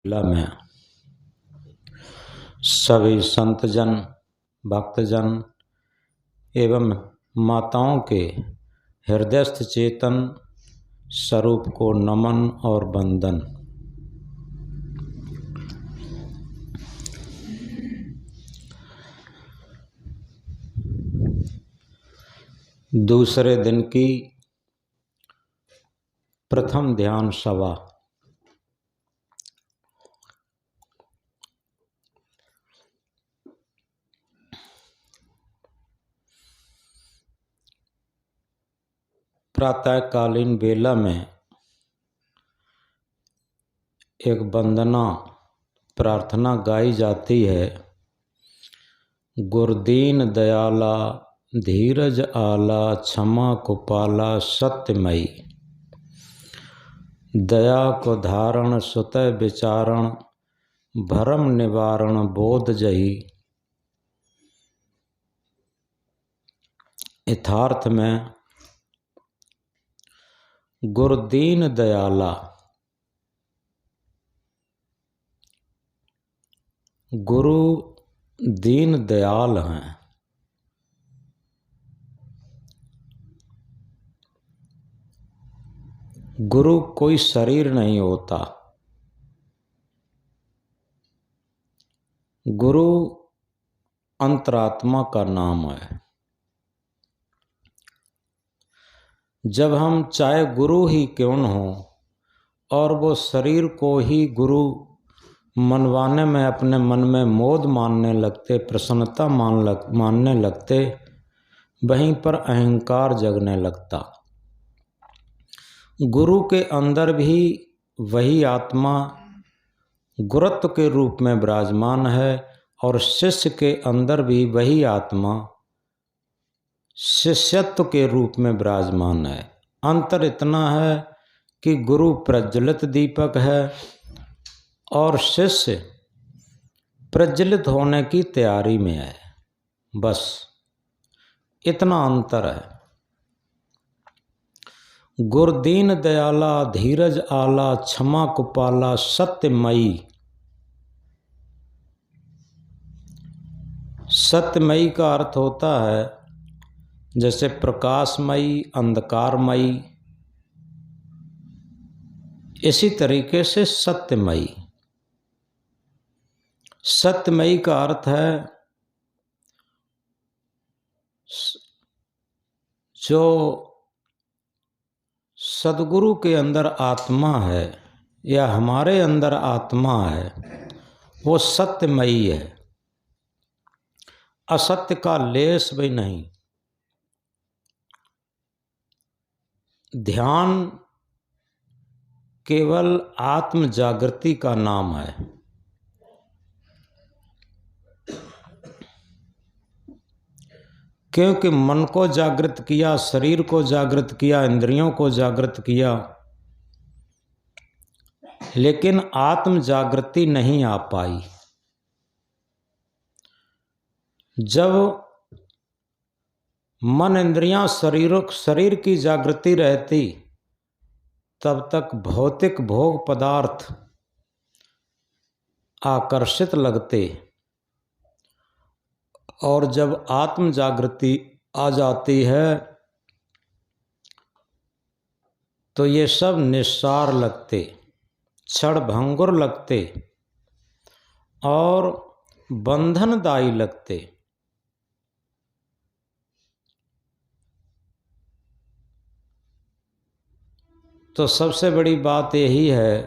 जिला में सभी संतजन, भक्तजन एवं माताओं के हृदयस्थ चेतन स्वरूप को नमन और वंदन। दूसरे दिन की प्रथम ध्यान सभा। प्रातःकालीन बेला में एक वंदना प्रार्थना गाई जाती है। गुरदीन दयाला धीरज आला क्षमा कुपाला सत्यमयी, दया को धारण सुतः विचारण भरम निवारण बोध जही। यथार्थ में गुरदीन दयाला, गुरु दीन दयाल हैं। गुरु कोई शरीर नहीं होता, गुरु अंतरात्मा का नाम है। जब हम चाहे गुरु ही क्यों न हो और वो शरीर को ही गुरु मनवाने में अपने मन में मोद मानने लगते, प्रसन्नता मानने लगते, वहीं पर अहंकार जगने लगता। गुरु के अंदर भी वही आत्मा गुरुत्व के रूप में विराजमान है और शिष्य के अंदर भी वही आत्मा शिष्यत्व के रूप में विराजमान है। अंतर इतना है कि गुरु प्रज्वलित दीपक है और शिष्य प्रज्वलित होने की तैयारी में है। बस इतना अंतर है। गुरदीन दयाला धीरज आला क्षमा कुपाला सत्यमयी। सत्यमयी का अर्थ होता है जैसे प्रकाशमयी, अंधकारमयी, इसी तरीके से सत्यमयी। सत्यमयी का अर्थ है जो सद्गुरु के अंदर आत्मा है या हमारे अंदर आत्मा है, वो सत्यमयी है, असत्य का लेश भी नहीं। ध्यान केवल आत्म जागृति का नाम है। क्योंकि मन को जागृत किया, शरीर को जागृत किया, इंद्रियों को जागृत किया, लेकिन आत्म जागृति नहीं आ पाई। जब मन, इंद्रियां, शरीर की जागृति रहती तब तक भौतिक भोग पदार्थ आकर्षित लगते, और जब आत्म जागृति आ जाती है तो ये सब निस्सार लगते, क्षणभंगुर लगते और बंधनदायी लगते। तो सबसे बड़ी बात यही है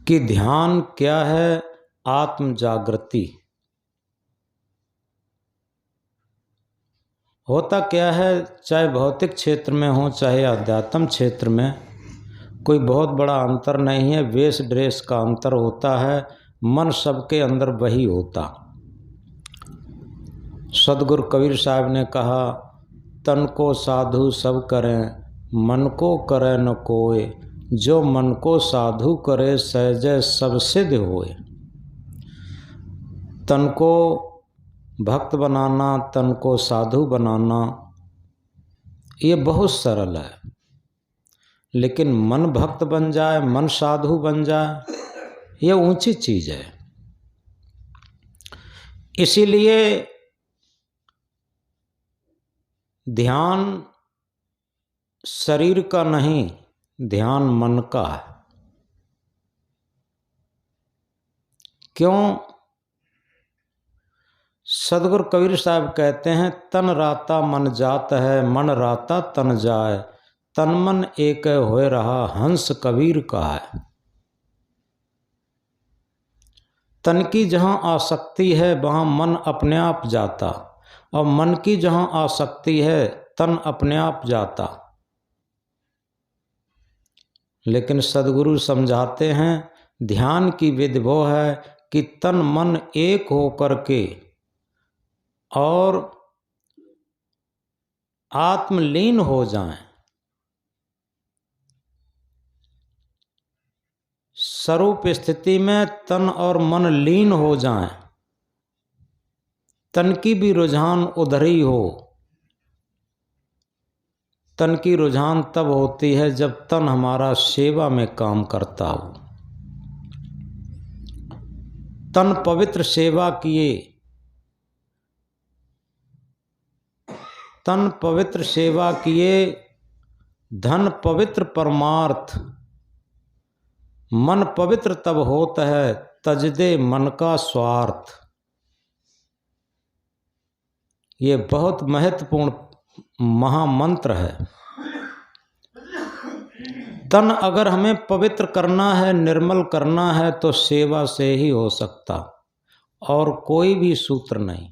कि ध्यान क्या है? आत्म जागृति। होता क्या है, चाहे भौतिक क्षेत्र में हो चाहे आध्यात्म क्षेत्र में, कोई बहुत बड़ा अंतर नहीं है। वेश ड्रेस का अंतर होता है, मन सबके अंदर वही होता। सदगुरु कबीर साहब ने कहा, तन को साधु सब करें मन को करे न कोय, जो मन को साधु करे सहजय सब सिद्ध होए। तन को भक्त बनाना, तन को साधु बनाना, ये बहुत सरल है, लेकिन मन भक्त बन जाए, मन साधु बन जाए, यह ऊंची चीज है। इसीलिए ध्यान शरीर का नहीं, ध्यान मन का है। क्यों? सदगुरु कबीर साहब कहते हैं, तन राता मन जात है, मन राता तन जाए, तन मन एक होए रहा, हंस कबीर का है। तन की जहाँ आसक्ति है वहाँ मन अपने आप जाता, और मन की जहाँ आसक्ति है तन अपने आप जाता। लेकिन सदगुरु समझाते हैं, ध्यान की विधि वो है कि तन मन एक होकर के और आत्मलीन हो जाएं, स्वरूप स्थिति में तन और मन लीन हो जाएं, तन की भी रुझान उधर ही हो। तन की रुझान तब होती है जब तन हमारा सेवा में काम करता हो। तन पवित्र सेवा किए, तन पवित्र सेवा किए, धन पवित्र परमार्थ, मन पवित्र तब होता है, तजदे मन का स्वार्थ। ये बहुत महत्वपूर्ण महामंत्र है। तन अगर हमें पवित्र करना है, निर्मल करना है, तो सेवा से ही हो सकता, और कोई भी सूत्र नहीं।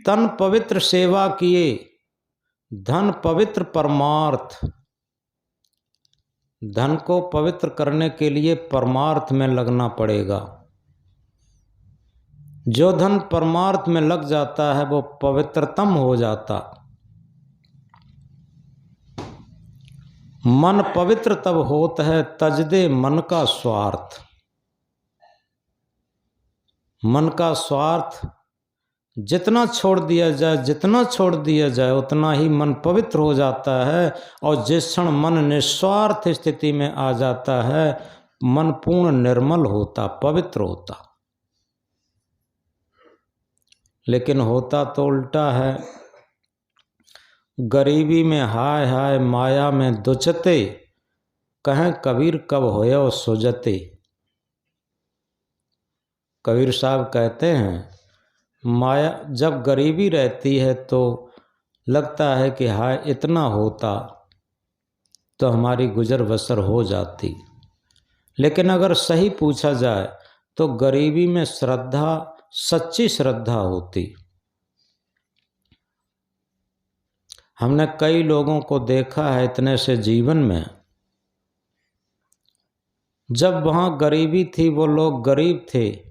तन पवित्र सेवा किए, धन पवित्र परमार्थ। धन को पवित्र करने के लिए परमार्थ में लगना पड़ेगा। जो धन परमार्थ में लग जाता है वो पवित्रतम हो जाता। मन पवित्र तब होता है, तजदे मन का स्वार्थ। मन का स्वार्थ जितना छोड़ दिया जाए, जितना छोड़ दिया जाए, उतना ही मन पवित्र हो जाता है। और जिस क्षण मन निस्वार्थ स्थिति में आ जाता है, मन पूर्ण निर्मल होता, पवित्र होता। लेकिन होता तो उल्टा है। गरीबी में हाय हाय, माया में दुचते, कहें कबीर कब होयो सुजते। कबीर साहब कहते हैं, माया जब गरीबी रहती है तो लगता है कि हाय इतना होता तो हमारी गुजर बसर हो जाती। लेकिन अगर सही पूछा जाए तो गरीबी में श्रद्धा, सच्ची श्रद्धा होती। हमने कई लोगों को देखा है इतने से जीवन में, जब वहाँ गरीबी थी, वो लोग गरीब थे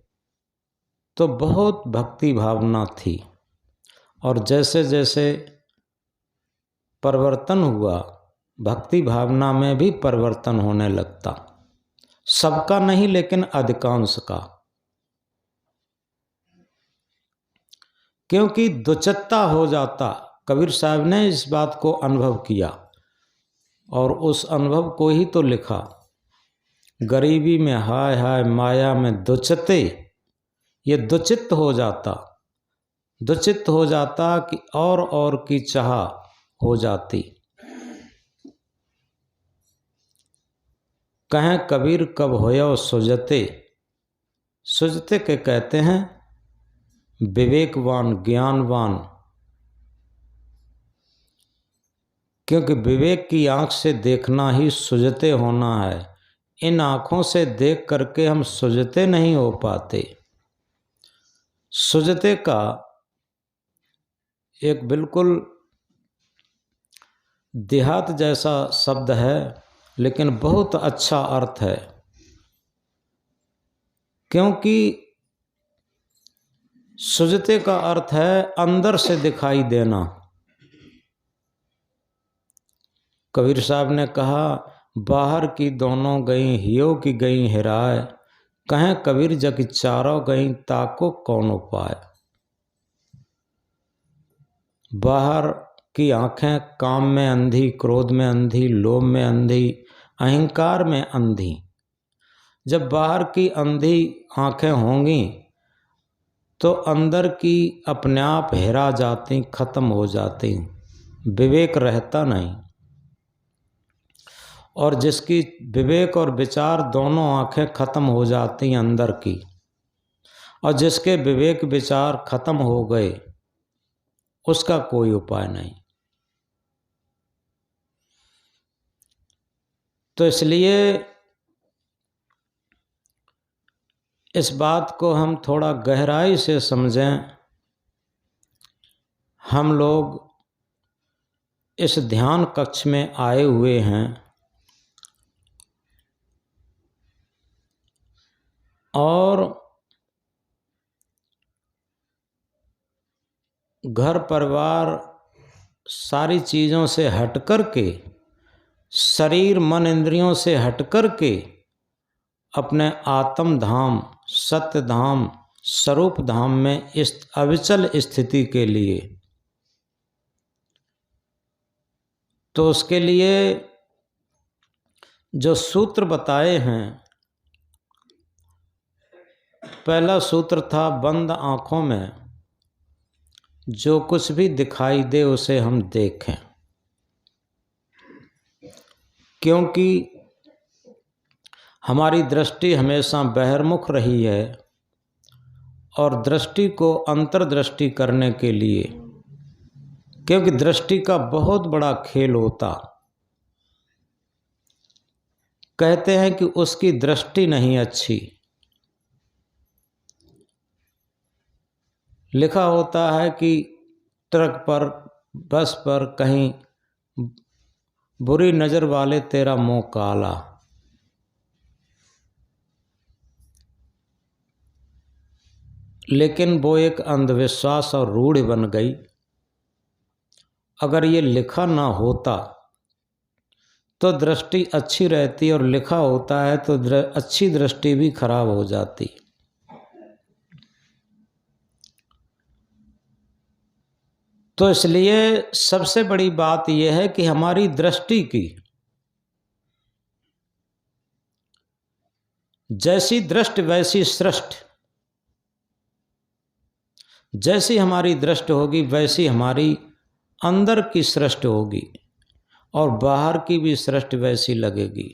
तो बहुत भक्ति भावना थी, और जैसे जैसे परिवर्तन हुआ, भक्ति भावना में भी परिवर्तन होने लगता। सबका नहीं, लेकिन अधिकांश का। क्योंकि दुचत्ता हो जाता। कबीर साहब ने इस बात को अनुभव किया और उस अनुभव को ही तो लिखा। गरीबी में हाय हाय, माया में दुचते, ये दुचित्त हो जाता। दुचित्त हो जाता कि और की चाह हो जाती। कहें कबीर कब होयो सुजते। सुजते के कहते हैं विवेकवान, ज्ञानवान। क्योंकि विवेक की आंख से देखना ही सुजते होना है। इन आँखों से देख करके हम सुजते नहीं हो पाते। सुजते का एक बिल्कुल देहात जैसा शब्द है, लेकिन बहुत अच्छा अर्थ है। क्योंकि सुजते का अर्थ है अंदर से दिखाई देना। कबीर साहब ने कहा, बाहर की दोनों गई, हियो की गई हिराए, कहें कबीर जग चारों गई, ताको कौन उपाय। बाहर की आँखें काम में अंधी, क्रोध में अंधी, लोभ में अंधी, अहंकार में अंधी। जब बाहर की अंधी आँखें होंगी तो अंदर की अपने आप हेरा जाती, खत्म हो जाती, विवेक रहता नहीं। और जिसकी विवेक और विचार दोनों आँखें खत्म हो जाती अंदर की, और जिसके विवेक विचार खत्म हो गए, उसका कोई उपाय नहीं। तो इसलिए इस बात को हम थोड़ा गहराई से समझें। हम लोग इस ध्यान कक्ष में आए हुए हैं और घर परिवार सारी चीज़ों से हटकर के, शरीर मन इंद्रियों से हटकर के अपने आत्म धाम, सत्य धाम, स्वरूप धाम में इस अविचल स्थिति के लिए, तो उसके लिए जो सूत्र बताए हैं, पहला सूत्र था बंद आँखों में जो कुछ भी दिखाई दे उसे हम देखें, क्योंकि हमारी दृष्टि हमेशा बहिर्मुख रही है और दृष्टि को अंतर्दृष्टि करने के लिए, क्योंकि दृष्टि का बहुत बड़ा खेल होता, कहते हैं कि उसकी दृष्टि नहीं अच्छी। लिखा होता है कि ट्रक पर, बस पर कहीं बुरी नज़र वाले तेरा मुंह काला। लेकिन वो एक अंधविश्वास और रूढ़ बन गई। अगर ये लिखा ना होता तो दृष्टि अच्छी रहती, और लिखा होता है तो अच्छी दृष्टि भी खराब हो जाती। तो इसलिए सबसे बड़ी बात यह है कि हमारी दृष्टि की, जैसी दृष्टि वैसी सृष्टि, जैसी हमारी दृष्टि होगी वैसी हमारी अंदर की सृष्टि होगी, और बाहर की भी सृष्टि वैसी लगेगी।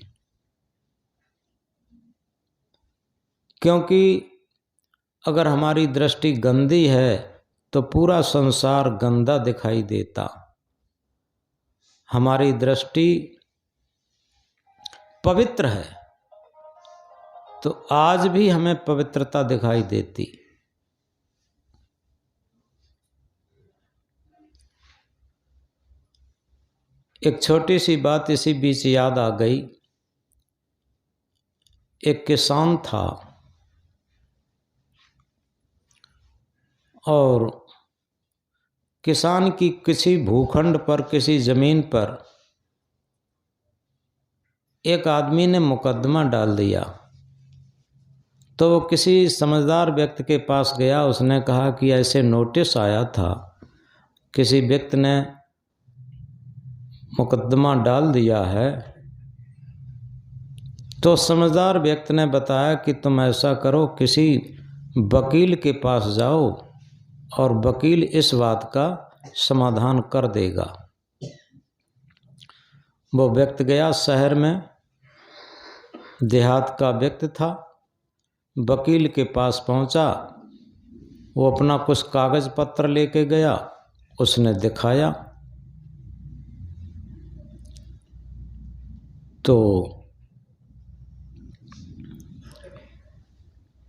क्योंकि अगर हमारी दृष्टि गंदी है तो पूरा संसार गंदा दिखाई देता। हमारी दृष्टि पवित्र है तो आज भी हमें पवित्रता दिखाई देती। एक छोटी सी बात इसी बीच याद आ गई। एक किसान था और किसान की किसी भूखंड पर, किसी जमीन पर एक आदमी ने मुकदमा डाल दिया। तो वो किसी समझदार व्यक्ति के पास गया। उसने कहा कि ऐसे नोटिस आया था, किसी व्यक्ति ने मुकदमा डाल दिया है। तो समझदार व्यक्ति ने बताया कि तुम ऐसा करो, किसी वकील के पास जाओ और वकील इस बात का समाधान कर देगा। वो व्यक्ति गया, शहर में, देहात का व्यक्ति था। वकील के पास पहुंचा, वो अपना कुछ कागज पत्र लेके गया, उसने दिखाया तो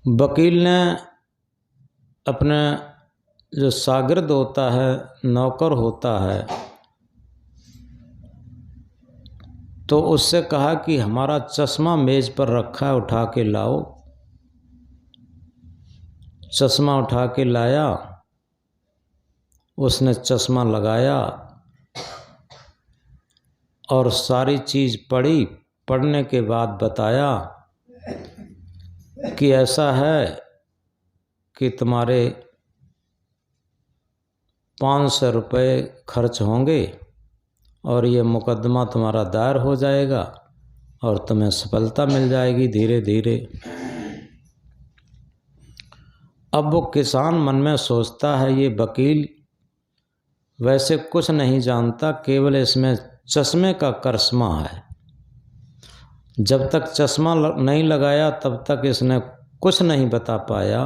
वकील ने अपने जो शागिर्द होता है, नौकर होता है, तो उससे कहा कि हमारा चश्मा मेज पर रखा है, उठा के लाओ। चश्मा उठा के लाया, उसने चश्मा लगाया और सारी चीज़ पढ़ी। पढ़ने के बाद बताया कि ऐसा है कि तुम्हारे 500 रुपये खर्च होंगे और ये मुकदमा तुम्हारा दायर हो जाएगा और तुम्हें सफलता मिल जाएगी धीरे धीरे। अब वो किसान मन में सोचता है ये वकील वैसे कुछ नहीं जानता, केवल इसमें चश्मे का करिश्मा है। जब तक चश्मा नहीं लगाया तब तक इसने कुछ नहीं बता पाया,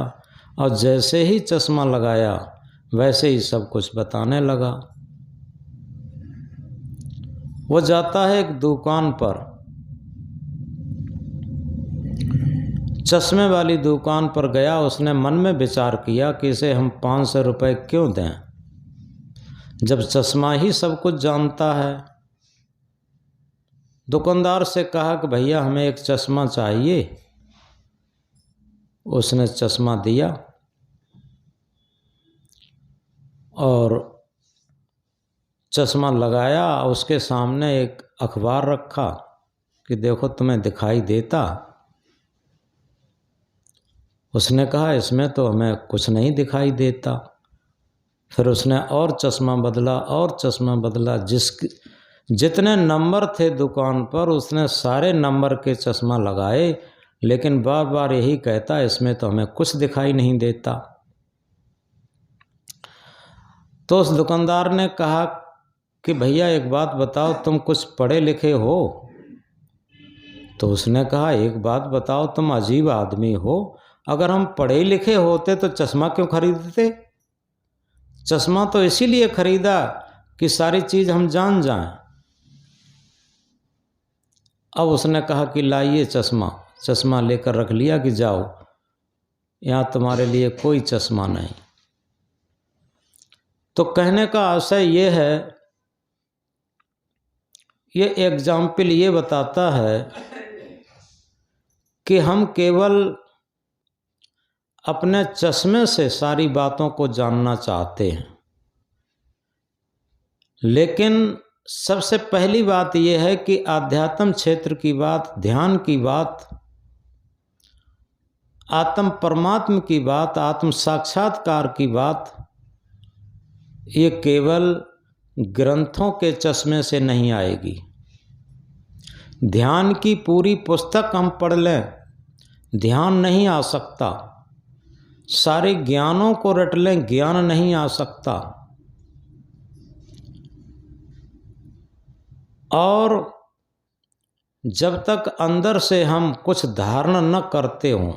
और जैसे ही चश्मा लगाया वैसे ही सब कुछ बताने लगा। वो जाता है एक दुकान पर, चश्मे वाली दुकान पर गया। उसने मन में विचार किया कि इसे हम 500 रुपये क्यों दें, जब चश्मा ही सब कुछ जानता है। दुकानदार से कहा कि भैया हमें एक चश्मा चाहिए। उसने चश्मा दिया और चश्मा लगाया। उसके सामने एक अखबार रखा कि देखो तुम्हें दिखाई देता। उसने कहा इसमें तो हमें कुछ नहीं दिखाई देता। फिर उसने और चश्मा बदला और चश्मा बदला। जितने नंबर थे दुकान पर उसने सारे नंबर के चश्मा लगाए, लेकिन बार बार यही कहता इसमें तो हमें कुछ दिखाई नहीं देता। तो उस दुकानदार ने कहा कि भैया एक बात बताओ, तुम कुछ पढ़े लिखे हो? तो उसने कहा एक बात बताओ, तुम अजीब आदमी हो, अगर हम पढ़े लिखे होते तो चश्मा क्यों खरीदते? चश्मा तो इसीलिए खरीदा कि सारी चीज़ हम जान जाएं। अब उसने कहा कि लाइए चश्मा। चश्मा लेकर रख लिया कि जाओ, यहाँ तुम्हारे लिए कोई चश्मा नहीं। तो कहने का आशय ये है, ये एग्जाम्पल ये बताता है कि हम केवल अपने चश्मे से सारी बातों को जानना चाहते हैं, लेकिन सबसे पहली बात यह है कि आध्यात्म क्षेत्र की बात, ध्यान की बात, आत्म परमात्म की बात, आत्म साक्षात्कार की बात, ये केवल ग्रंथों के चश्मे से नहीं आएगी। ध्यान की पूरी पुस्तक हम पढ़ लें, ध्यान नहीं आ सकता। सारे ज्ञानों को रट लें, ज्ञान नहीं आ सकता। और जब तक अंदर से हम कुछ धारण न करते हों,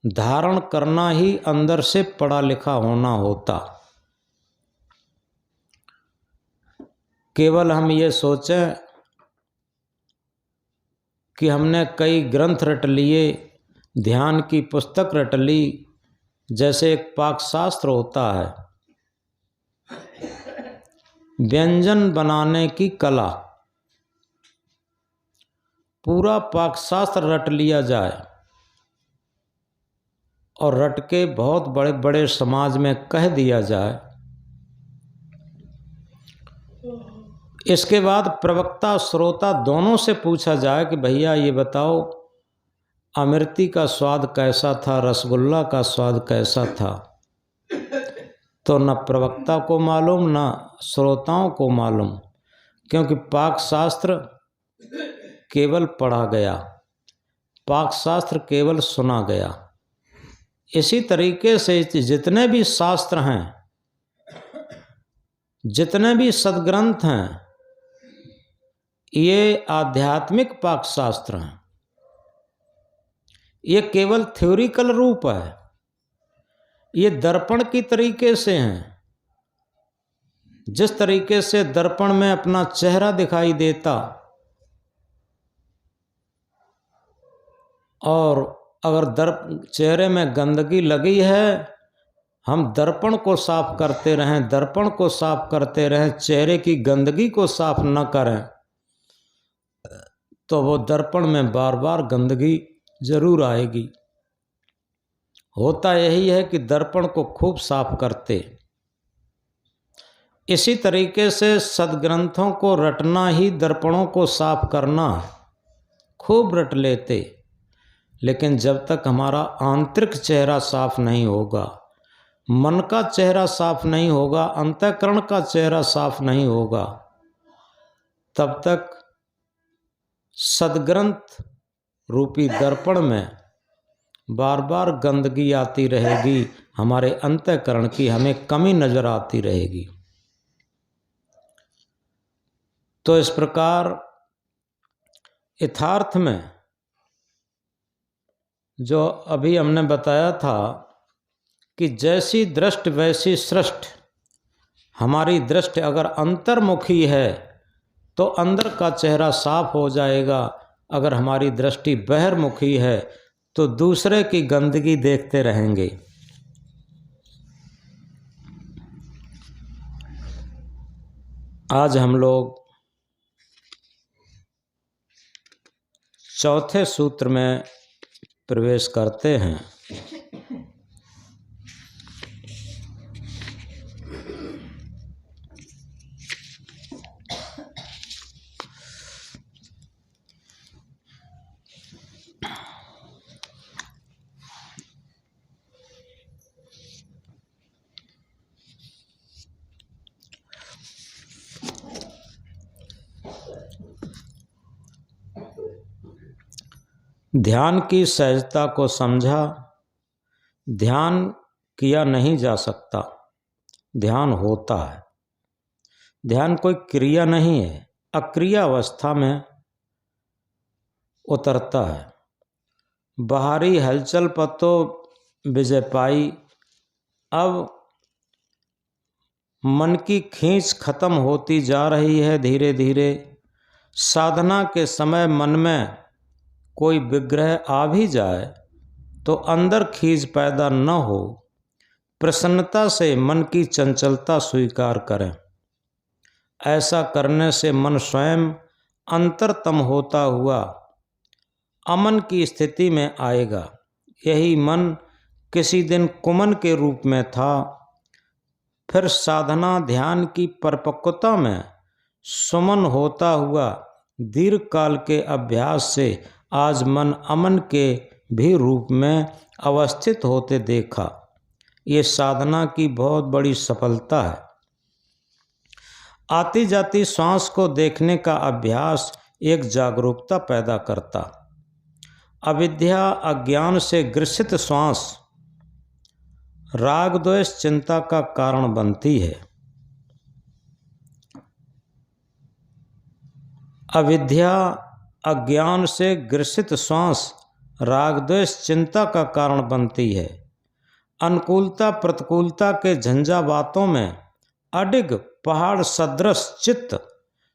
धारण करना ही अंदर से पढ़ा लिखा होना होता। केवल हम ये सोचें कि हमने कई ग्रंथ रट लिए, ध्यान की पुस्तक रट ली, जैसे एक पाकशास्त्र होता है, व्यंजन बनाने की कला, पूरा पाकशास्त्र रट लिया जाए और रट के बहुत बड़े बड़े समाज में कह दिया जाए। इसके बाद प्रवक्ता श्रोता दोनों से पूछा जाए कि भैया ये बताओ अमृति का स्वाद कैसा था, रसगुल्ला का स्वाद कैसा था? तो न प्रवक्ता को मालूम न श्रोताओं को मालूम, क्योंकि पाकशास्त्र केवल पढ़ा गया, पाकशास्त्र केवल सुना गया। इसी तरीके से जितने भी शास्त्र हैं, जितने भी सद्ग्रंथ हैं, ये आध्यात्मिक पाकशास्त्र हैं। ये केवल थ्योरिकल रूप है, ये दर्पण की तरीके से हैं। जिस तरीके से दर्पण में अपना चेहरा दिखाई देता, और अगर चेहरे में गंदगी लगी है, हम दर्पण को साफ करते रहें, दर्पण को साफ करते रहें, चेहरे की गंदगी को साफ न करें, तो वो दर्पण में बार बार गंदगी जरूर आएगी। होता यही है कि दर्पण को खूब साफ करते। इसी तरीके से सद्ग्रंथों को रटना ही दर्पणों को साफ करना, खूब रट लेते। लेकिन जब तक हमारा आंतरिक चेहरा साफ नहीं होगा, मन का चेहरा साफ नहीं होगा, अंतःकरण का चेहरा साफ नहीं होगा, तब तक सद्ग्रंथ रूपी दर्पण में बार बार गंदगी आती रहेगी, हमारे अंतःकरण की हमें कमी नजर आती रहेगी। तो इस प्रकार यथार्थ में जो अभी हमने बताया था कि जैसी दृष्टि वैसी सृष्टि, हमारी दृष्टि अगर अंतर्मुखी है तो अंदर का चेहरा साफ हो जाएगा, अगर हमारी दृष्टि बहिर्मुखी है तो दूसरे की गंदगी देखते रहेंगे। आज हम लोग चौथे सूत्र में प्रवेश करते हैं। ध्यान की सहजता को समझा। ध्यान किया नहीं जा सकता, ध्यान होता है। ध्यान कोई क्रिया नहीं है, अक्रिय अवस्था में उतरता है। बाहरी हलचल पर तो विजय पाई, अब मन की खींच खत्म होती जा रही है धीरे धीरे। साधना के समय मन में कोई विग्रह आ भी जाए तो अंदर खींच पैदा न हो, प्रसन्नता से मन की चंचलता स्वीकार करें। ऐसा करने से मन स्वयं अंतरतम होता हुआ अमन की स्थिति में आएगा। यही मन किसी दिन कुमन के रूप में था, फिर साधना ध्यान की परिपक्वता में सुमन होता हुआ दीर्घ काल के अभ्यास से आज मन अमन के भी रूप में अवस्थित होते देखा। ये साधना की बहुत बड़ी सफलता है। आती जाती श्वास को देखने का अभ्यास एक जागरूकता पैदा करता। अविद्या अज्ञान से ग्रसित श्वास राग द्वेष चिंता का कारण बनती है। अविद्या अज्ञान से ग्रसित श्वास राग द्वेष चिंता का कारण बनती है। अनुकूलता प्रतिकूलता के झंझावातों में अडिग पहाड़ सदृश चित्त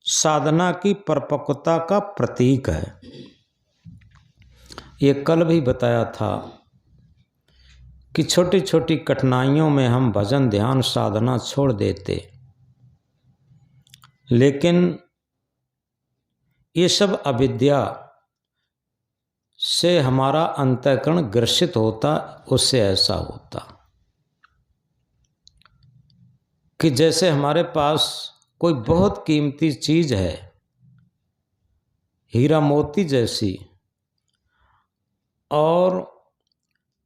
साधना की परिपक्वता का प्रतीक है। ये कल भी बताया था कि छोटी छोटी कठिनाइयों में हम भजन ध्यान साधना छोड़ देते, लेकिन ये सब अविद्या से हमारा अंतःकरण ग्रसित होता, उससे ऐसा होता कि जैसे हमारे पास कोई बहुत कीमती चीज है, हीरा मोती जैसी, और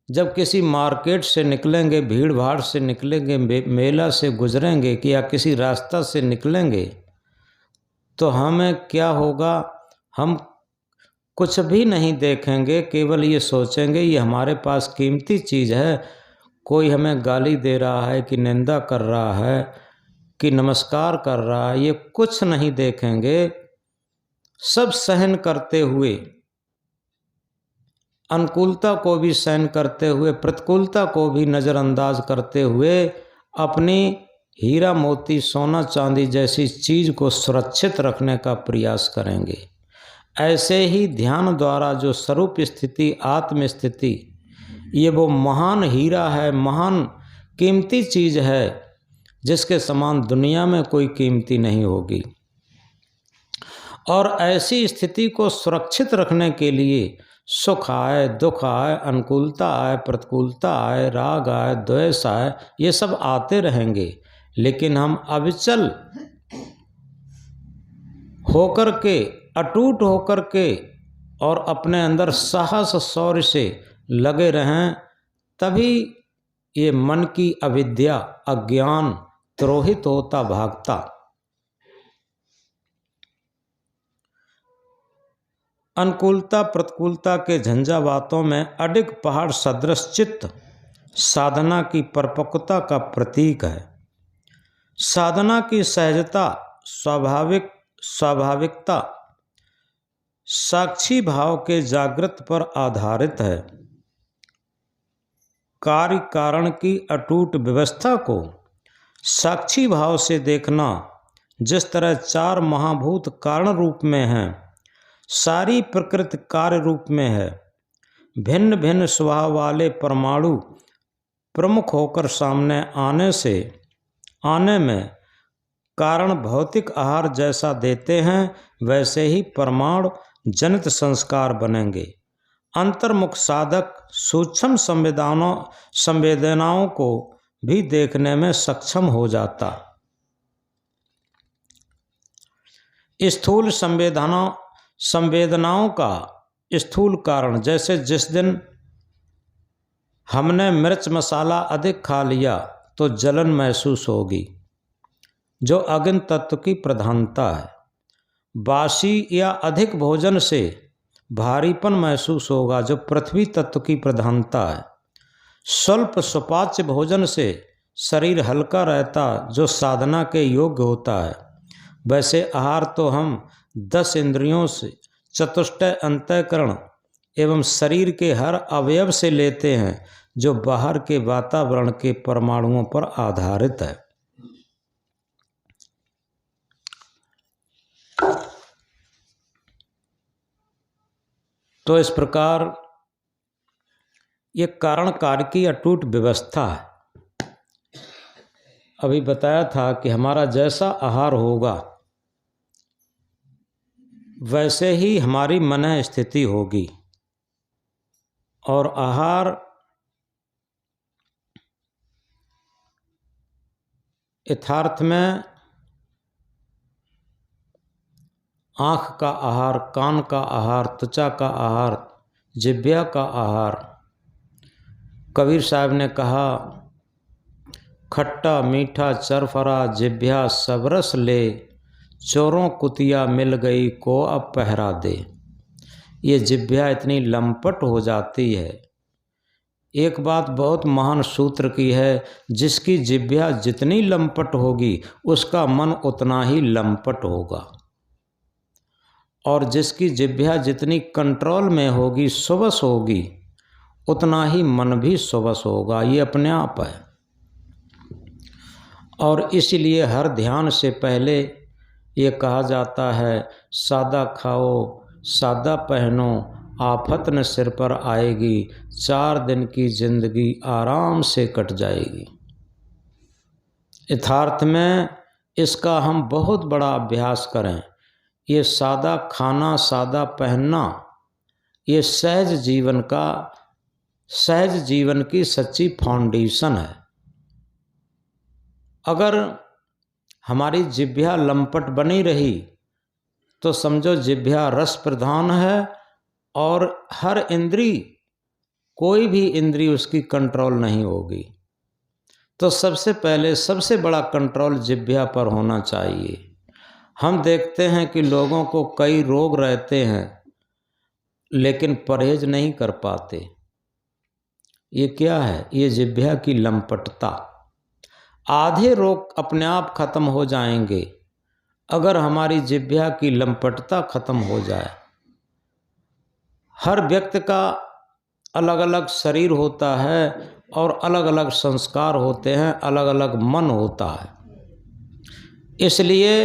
जब किसी मार्केट से निकलेंगे, भीड़ भाड़ से निकलेंगे, मेला से गुजरेंगे कि या किसी रास्ता से निकलेंगे, तो हमें क्या होगा, हम कुछ भी नहीं देखेंगे, केवल ये सोचेंगे ये हमारे पास कीमती चीज़ है। कोई हमें गाली दे रहा है कि निंदा कर रहा है कि नमस्कार कर रहा है, ये कुछ नहीं देखेंगे। सब सहन करते हुए, अनुकूलता को भी सहन करते हुए, प्रतिकूलता को भी नज़रअंदाज करते हुए अपनी हीरा मोती सोना चांदी जैसी चीज़ को सुरक्षित रखने का प्रयास करेंगे। ऐसे ही ध्यान द्वारा जो स्वरूप स्थिति, आत्म स्थिति, ये वो महान हीरा है, महान कीमती चीज़ है, जिसके समान दुनिया में कोई कीमती नहीं होगी। और ऐसी स्थिति को सुरक्षित रखने के लिए सुख आए, दुख आए, अनुकूलता आए, प्रतिकूलता आए, राग आए, द्वेष आए, ये सब आते रहेंगे, लेकिन हम अविचल होकर के, अटूट होकर के और अपने अंदर साहस शौर्य से लगे रहें, तभी ये मन की अविद्या अज्ञान त्रोहित होता भागता। अनुकूलता प्रतिकूलता के झंझावातों में अडिग पहाड़ सदृश चित्त साधना की परिपक्वता का प्रतीक है। साधना की सहजता स्वाभाविकता साक्षी भाव के जागृत पर आधारित है। कार्य कारण की अटूट व्यवस्था को साक्षी भाव से देखना, जिस तरह चार महाभूत कारण रूप में हैं, सारी प्रकृति कार्य रूप में है। भिन्न भिन्न स्वभाव वाले परमाणु प्रमुख होकर सामने आने में कारण भौतिक आहार जैसा देते हैं, वैसे ही परमाणु जनित संस्कार बनेंगे। अंतर्मुख साधक सूक्ष्म संवेदनाओं को भी देखने में सक्षम हो जाता। स्थूल संवेदनाओं का स्थूल कारण, जैसे जिस दिन हमने मिर्च मसाला अधिक खा लिया तो जलन महसूस होगी, जो अग्नि तत्व की प्रधानता है। बासी या अधिक भोजन से भारीपन महसूस होगा, जो पृथ्वी तत्व की प्रधानता है। स्वल्प सुपाच्य भोजन से शरीर हल्का रहता, जो साधना के योग्य होता है। वैसे आहार तो हम 10 इंद्रियों से, चतुष्टय अंतःकरण एवं शरीर के हर अवयव से लेते हैं, जो बाहर के वातावरण के परमाणुओं पर आधारित है। तो इस प्रकार ये कारण कार्य की अटूट व्यवस्था है। अभी बताया था कि हमारा जैसा आहार होगा वैसे ही हमारी मन स्थिति होगी, और आहार यथार्थ में आँख का आहार, कान का आहार, त्वचा का आहार, जिह्वा का आहार। कबीर साहब ने कहा, खट्टा मीठा चरफरा जिह्वा सब रस ले, चोरों कुतिया मिल गई को अब पहरा दे। ये जिह्वा इतनी लंपट हो जाती है। एक बात बहुत महान सूत्र की है, जिसकी जिह्वा जितनी लंपट होगी उसका मन उतना ही लंपट होगा, और जिसकी जिह्वा जितनी कंट्रोल में होगी, सुवश होगी, उतना ही मन भी सुवश होगा। ये अपने आप है। और इसलिए हर ध्यान से पहले ये कहा जाता है, सादा खाओ सादा पहनो, आफत न सिर पर आएगी, 4 दिन की जिंदगी आराम से कट जाएगी। यथार्थ में इसका हम बहुत बड़ा अभ्यास करें। ये सादा खाना, सादा पहनना, ये सहज जीवन की सच्ची फाउंडेशन है। अगर हमारी जिह्वा लंपट बनी रही तो समझो जिह्वा रस प्रधान है, और हर इंद्री, कोई भी इंद्री उसकी कंट्रोल नहीं होगी। तो सबसे पहले सबसे बड़ा कंट्रोल जिह्वा पर होना चाहिए। हम देखते हैं कि लोगों को कई रोग रहते हैं लेकिन परहेज नहीं कर पाते। ये क्या है? ये जिह्वा की लंपटता। आधे रोग अपने आप खत्म हो जाएंगे अगर हमारी जिह्वा की लंपटता खत्म हो जाए। हर व्यक्ति का अलग अलग शरीर होता है और अलग अलग संस्कार होते हैं, अलग अलग मन होता है। इसलिए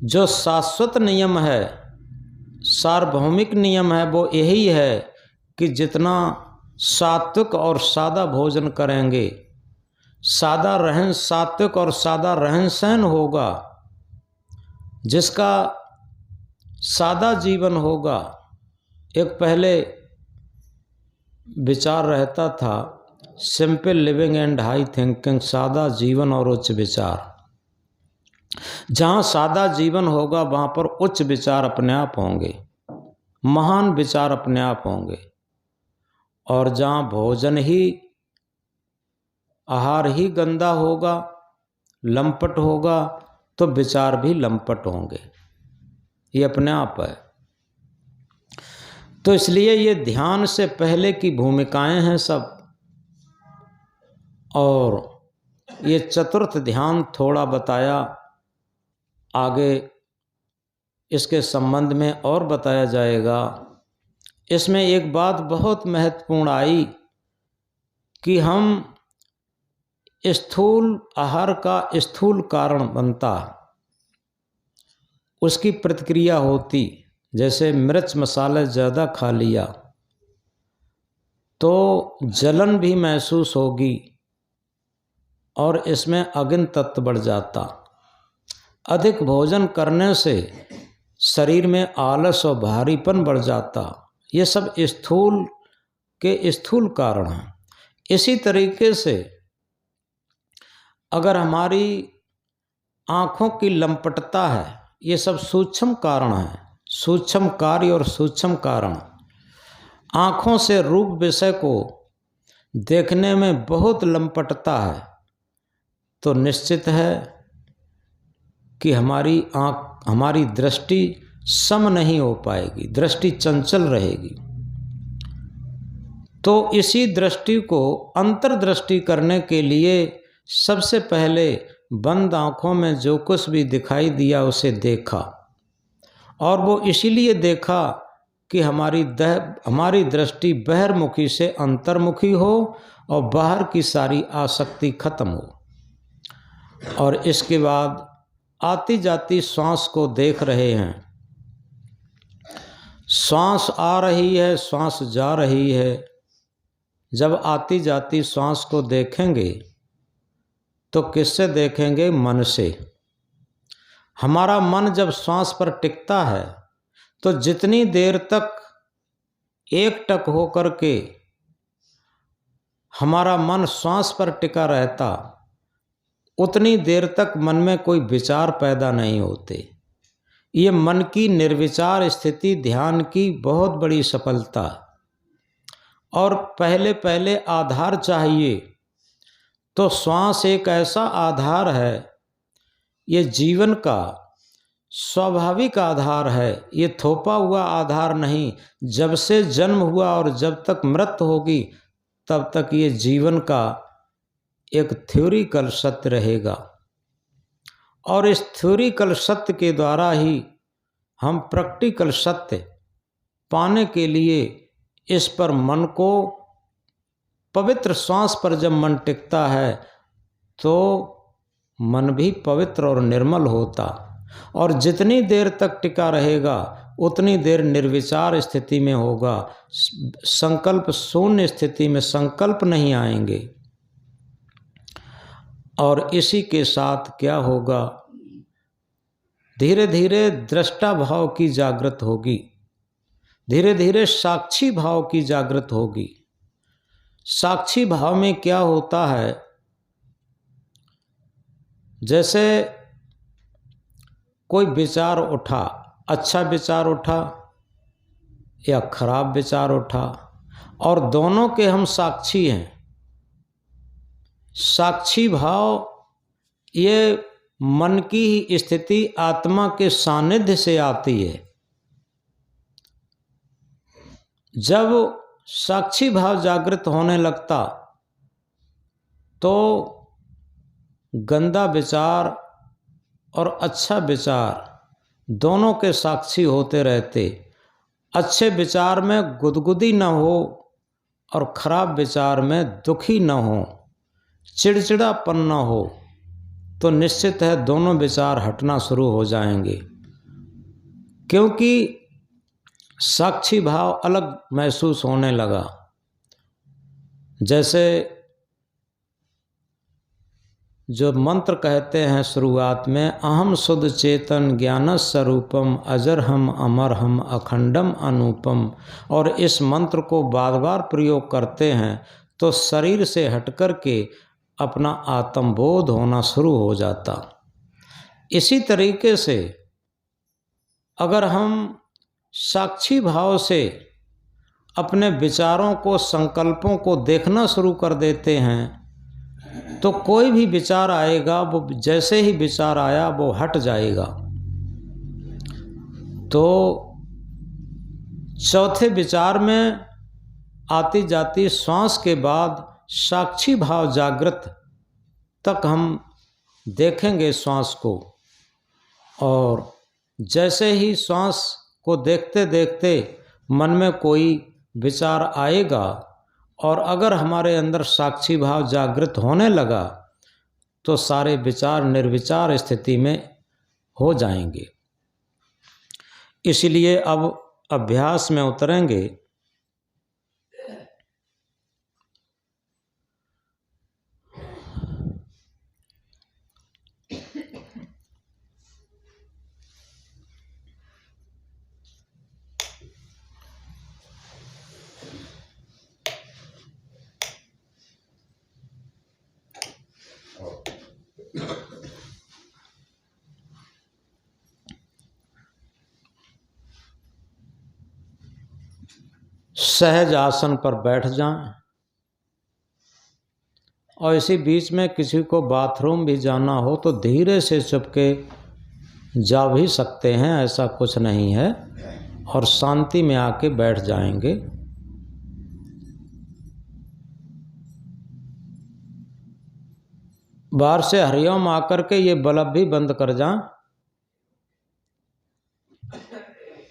जो शाश्वत नियम है, सार्वभौमिक नियम है, वो यही है कि जितना सात्विक और सादा भोजन करेंगे, सात्विक और सादा रहन सहन होगा, जिसका सादा जीवन होगा। एक पहले विचार रहता था, simple living and high thinking, सादा जीवन और उच्च विचार। जहाँ सादा जीवन होगा वहाँ पर उच्च विचार अपने आप होंगे, महान विचार अपने आप होंगे। और जहाँ भोजन ही आहार ही गंदा होगा, लंपट होगा, तो विचार भी लंपट होंगे। ये अपने आप है। तो इसलिए ये ध्यान से पहले की भूमिकाएं हैं सब। और ये चतुर्थ ध्यान थोड़ा बताया, आगे इसके संबंध में और बताया जाएगा। इसमें एक बात बहुत महत्वपूर्ण आई कि हम स्थूल आहार का स्थूल कारण बनता, उसकी प्रतिक्रिया होती। जैसे मिर्च मसाले ज़्यादा खा लिया तो जलन भी महसूस होगी और इसमें अग्नि तत्व बढ़ जाता। अधिक भोजन करने से शरीर में आलस और भारीपन बढ़ जाता। ये सब स्थूल के स्थूल कारण हैं। इसी तरीके से अगर हमारी आँखों की लंपटता है, ये सब सूक्ष्म कारण हैं, सूक्ष्म कार्य और सूक्ष्म कारण। आँखों से रूप विषय को देखने में बहुत लंपटता है तो निश्चित है कि हमारी आँख, हमारी दृष्टि सम नहीं हो पाएगी, दृष्टि चंचल रहेगी। तो इसी दृष्टि को अंतर्दृष्टि करने के लिए सबसे पहले बंद आँखों में जो कुछ भी दिखाई दिया उसे देखा, और वो इसीलिए देखा कि हमारी दृष्टि बहिर्मुखी से अंतर्मुखी हो और बाहर की सारी आसक्ति खत्म हो। और इसके बाद आती जाती श्वास को देख रहे हैं। श्वास आ रही है, श्वास जा रही है। जब आती जाती श्वास को देखेंगे तो किससे देखेंगे? मन से। हमारा मन जब श्वास पर टिकता है तो जितनी देर तक एकटक होकर के हमारा मन श्वास पर टिका रहता, उतनी देर तक मन में कोई विचार पैदा नहीं होते। ये मन की निर्विचार स्थिति ध्यान की बहुत बड़ी सफलता। और पहले पहले आधार चाहिए, तो श्वास एक ऐसा आधार है, ये जीवन का स्वाभाविक आधार है, ये थोपा हुआ आधार नहीं। जब से जन्म हुआ और जब तक मृत्यु होगी तब तक ये जीवन का एक थ्योरिकल सत्य रहेगा। और इस थ्योरिकल सत्य के द्वारा ही हम प्रैक्टिकल सत्य पाने के लिए इस पर मन को, पवित्र श्वास पर जब मन टिकता है तो मन भी पवित्र और निर्मल होता। और जितनी देर तक टिका रहेगा उतनी देर निर्विचार स्थिति में होगा, संकल्प शून्य स्थिति में संकल्प नहीं आएंगे। और इसी के साथ क्या होगा? धीरे धीरे दृष्टा भाव की जागृत होगी, धीरे धीरे साक्षी भाव की जागृत होगी। साक्षी भाव में क्या होता है? जैसे कोई विचार उठा, अच्छा विचार उठा या खराब विचार उठा, और दोनों के हम साक्षी हैं। साक्षी भाव ये मन की ही स्थिति आत्मा के सानिध्य से आती है। जब साक्षी भाव जागृत होने लगता तो गंदा विचार और अच्छा विचार दोनों के साक्षी होते रहते। अच्छे विचार में गुदगुदी न हो और खराब विचार में दुखी न हो, चिड़चिड़ापन न हो, तो निश्चित है दोनों विचार हटना शुरू हो जाएंगे। क्योंकि साक्षी भाव अलग महसूस होने लगा। जैसे जो मंत्र कहते हैं शुरुआत में, अहम शुद्ध चेतन ज्ञान स्वरूपम अजर हम अमर हम अखंडम अनुपम, और इस मंत्र को बार बार प्रयोग करते हैं तो शरीर से हटकर के अपना आत्मबोध होना शुरू हो जाता। इसी तरीके से अगर हम साक्षी भाव से अपने विचारों को, संकल्पों को देखना शुरू कर देते हैं तो कोई भी विचार आएगा वो जैसे ही विचार आया वो हट जाएगा। तो चौथे विचार में आती जाती श्वास के बाद साक्षी भाव जागृत तक हम देखेंगे श्वास को, और जैसे ही श्वास को देखते देखते मन में कोई विचार आएगा और अगर हमारे अंदर साक्षी भाव जागृत होने लगा तो सारे विचार निर्विचार स्थिति में हो जाएंगे। इसलिए अब अभ्यास में उतरेंगे। सहज आसन पर बैठ जाएं, और इसी बीच में किसी को बाथरूम भी जाना हो तो धीरे से चुपके जा भी सकते हैं, ऐसा कुछ नहीं है, और शांति में आके बैठ जाएंगे। बाहर से हरिओम आकर के ये बल्ब भी बंद कर जाएं।